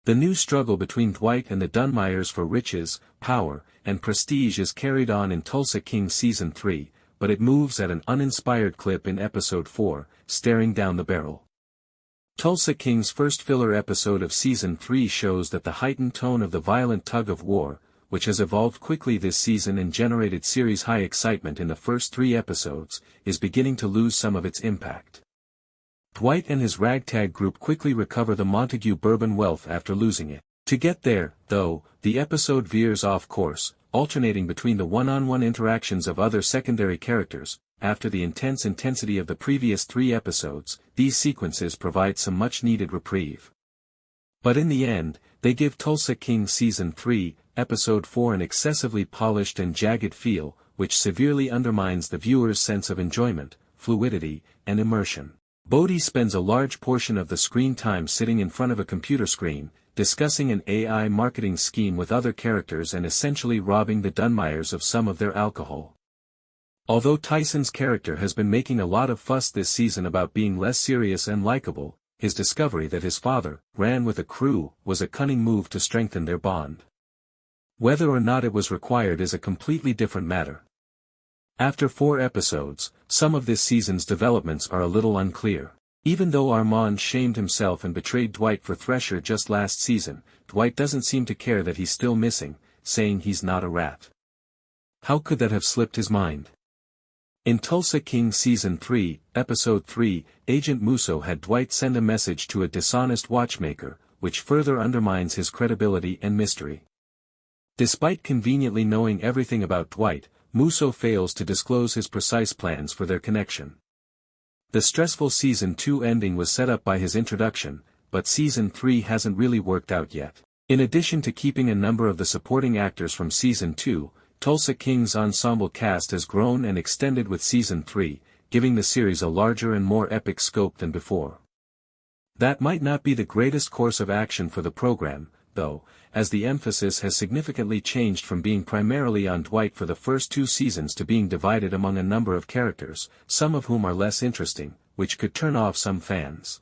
The new struggle between Dwight and the Dunmires for riches, power, and prestige is carried on in Tulsa King Season 3, but it moves at an uninspired clip in Episode 4, Staring Down the Barrel. Tulsa King's first filler episode of Season 3 shows that the heightened tone of the violent tug-of-war, which has evolved quickly this season and generated series-high excitement in the first 3 episodes, is beginning to lose some of its impact. Dwight and his ragtag group quickly recover the Montague bourbon wealth after losing it. To get there, though, the episode veers off course, alternating between the one-on-one interactions of other secondary characters. After the intense intensity of the previous 3 episodes, these sequences provide some much-needed reprieve. But in the end, they give Tulsa King Season 3, Episode 4 an excessively polished and jagged feel, which severely undermines the viewer's sense of enjoyment, fluidity, and immersion. Bodhi spends a large portion of the screen time sitting in front of a computer screen, discussing an AI marketing scheme with other characters and essentially robbing the Dunmires of some of their alcohol. Although Tyson's character has been making a lot of fuss this season about being less serious and likable, his discovery that his father ran with a crew was a cunning move to strengthen their bond. Whether or not it was required is a completely different matter. After 4 episodes, some of this season's developments are a little unclear. Even though Armand shamed himself and betrayed Dwight for Thresher just last season, Dwight doesn't seem to care that he's still missing, saying he's not a rat. How could that have slipped his mind? In Tulsa King Season 3, Episode 3, Agent Musso had Dwight send a message to a dishonest watchmaker, which further undermines his credibility and mystery. Despite conveniently knowing everything about Dwight, Musso fails to disclose his precise plans for their connection. The stressful Season 2 ending was set up by his introduction, but Season 3 hasn't really worked out yet. In addition to keeping a number of the supporting actors from Season 2, Tulsa King's ensemble cast has grown and extended with Season 3, giving the series a larger and more epic scope than before. That might not be the greatest course of action for the program, though, as the emphasis has significantly changed from being primarily on Dwight for the first 2 seasons to being divided among a number of characters, some of whom are less interesting, which could turn off some fans.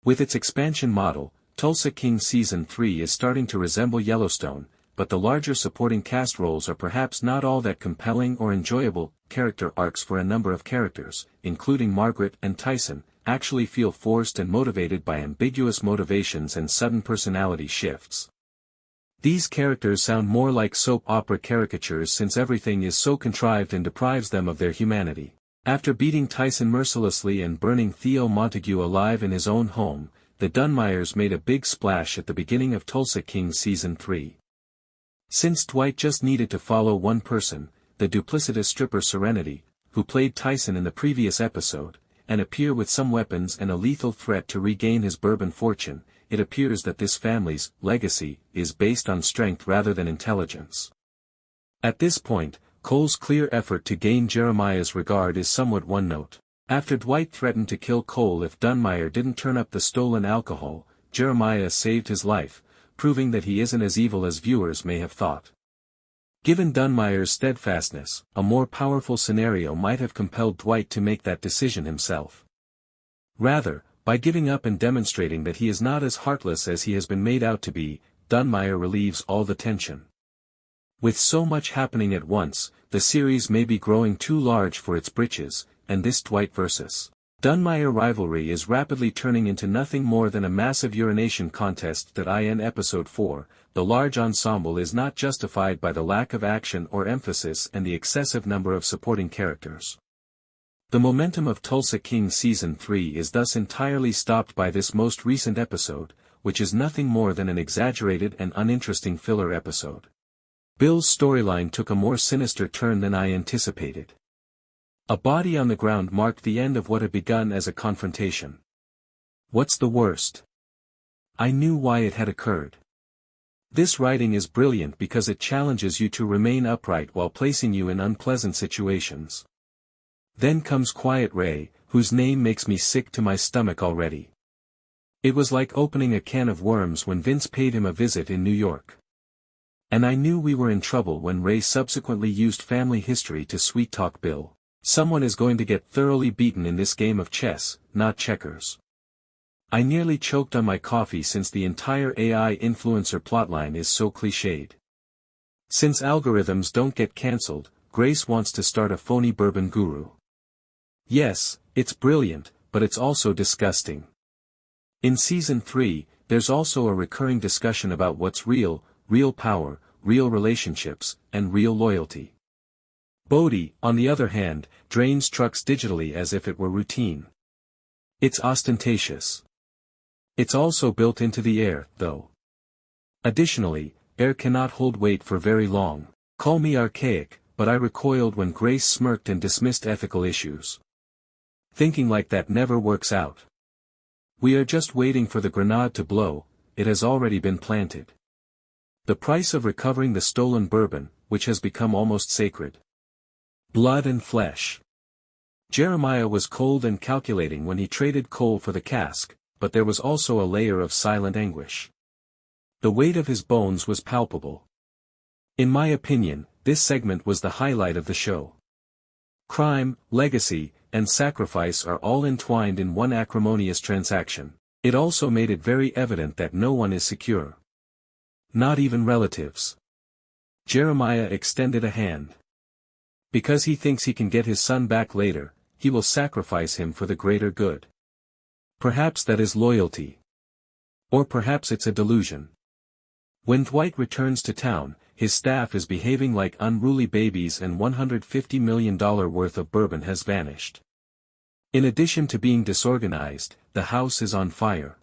With its expansion model, Tulsa King Season 3 is starting to resemble Yellowstone, but the larger supporting cast roles are perhaps not all that compelling or enjoyable. Character arcs for a number of characters, including Margaret and Tyson, actually feel forced and motivated by ambiguous motivations and sudden personality shifts. These characters sound more like soap opera caricatures since everything is so contrived and deprives them of their humanity. After beating Tyson mercilessly and burning Theo Montague alive in his own home, the Dunmires made a big splash at the beginning of Tulsa King Season 3. Since Dwight just needed to follow one person, the duplicitous stripper Serenity, who played Tyson in the previous episode, and appear with some weapons and a lethal threat to regain his bourbon fortune, it appears that this family's legacy is based on strength rather than intelligence. At this point, Cole's clear effort to gain Jeremiah's regard is somewhat one note. After Dwight threatened to kill Cole if Dunmire didn't turn up the stolen alcohol, Jeremiah saved his life, proving that he isn't as evil as viewers may have thought. Given Dunmire's steadfastness, a more powerful scenario might have compelled Dwight to make that decision himself. Rather, by giving up and demonstrating that he is not as heartless as he has been made out to be, Dunmire relieves all the tension. With so much happening at once, the series may be growing too large for its britches, and this Dwight vs. Dunmire rivalry is rapidly turning into nothing more than a massive urination contest that in Episode 4, the large ensemble is not justified by the lack of action or emphasis and the excessive number of supporting characters. The momentum of Tulsa King Season 3 is thus entirely stopped by this most recent episode, which is nothing more than an exaggerated and uninteresting filler episode. Bill's storyline took a more sinister turn than I anticipated. A body on the ground marked the end of what had begun as a confrontation. What's the worst? I knew why it had occurred. This writing is brilliant because it challenges you to remain upright while placing you in unpleasant situations. Then comes Quiet Ray, whose name makes me sick to my stomach already. It was like opening a can of worms when Vince paid him a visit in New York. And I knew we were in trouble when Ray subsequently used family history to sweet-talk Bill. Someone is going to get thoroughly beaten in this game of chess, not checkers. I nearly choked on my coffee since the entire AI influencer plotline is so cliched. Since algorithms don't get cancelled, Grace wants to start a phony bourbon guru. Yes, it's brilliant, but it's also disgusting. In Season 3, there's also a recurring discussion about what's real power, real relationships, and real loyalty. Bodhi, on the other hand, drains trucks digitally as if it were routine. It's ostentatious. It's also built into the air, though. Additionally, air cannot hold weight for very long. Call me archaic, but I recoiled when Grace smirked and dismissed ethical issues. Thinking like that never works out. We are just waiting for the grenade to blow, it has already been planted. The price of recovering the stolen bourbon, which has become almost sacred. Blood and flesh. Jeremiah was cold and calculating when he traded coal for the cask, but there was also a layer of silent anguish. The weight of his bones was palpable. In my opinion, this segment was the highlight of the show. Crime, legacy, and sacrifice are all entwined in one acrimonious transaction. It also made it very evident that no one is secure. Not even relatives. Jeremiah extended a hand. Because he thinks he can get his son back later, he will sacrifice him for the greater good. Perhaps that is loyalty. Or perhaps it's a delusion. When Dwight returns to town, his staff is behaving like unruly babies and $150 million worth of bourbon has vanished. In addition to being disorganized, the house is on fire.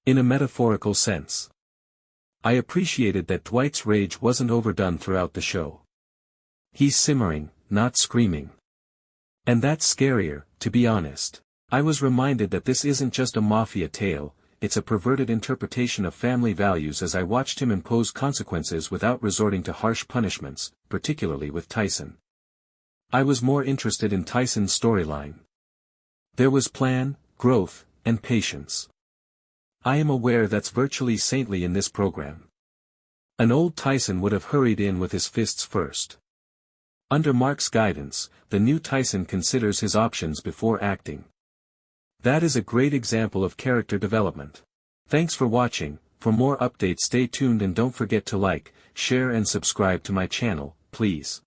In a metaphorical sense. I appreciated that Dwight's rage wasn't overdone throughout the show. He's simmering, not screaming. And that's scarier, to be honest. I was reminded that this isn't just a mafia tale, it's a perverted interpretation of family values as I watched him impose consequences without resorting to harsh punishments, particularly with Tyson. I was more interested in Tyson's storyline. There was plan, growth, and patience. I am aware that's virtually saintly in this program. An old Tyson would have hurried in with his fists first. Under Mark's guidance, the new Tyson considers his options before acting. That is a great example of character development. Thanks for watching. For more updates stay tuned and don't forget to like, share and subscribe to my channel, please.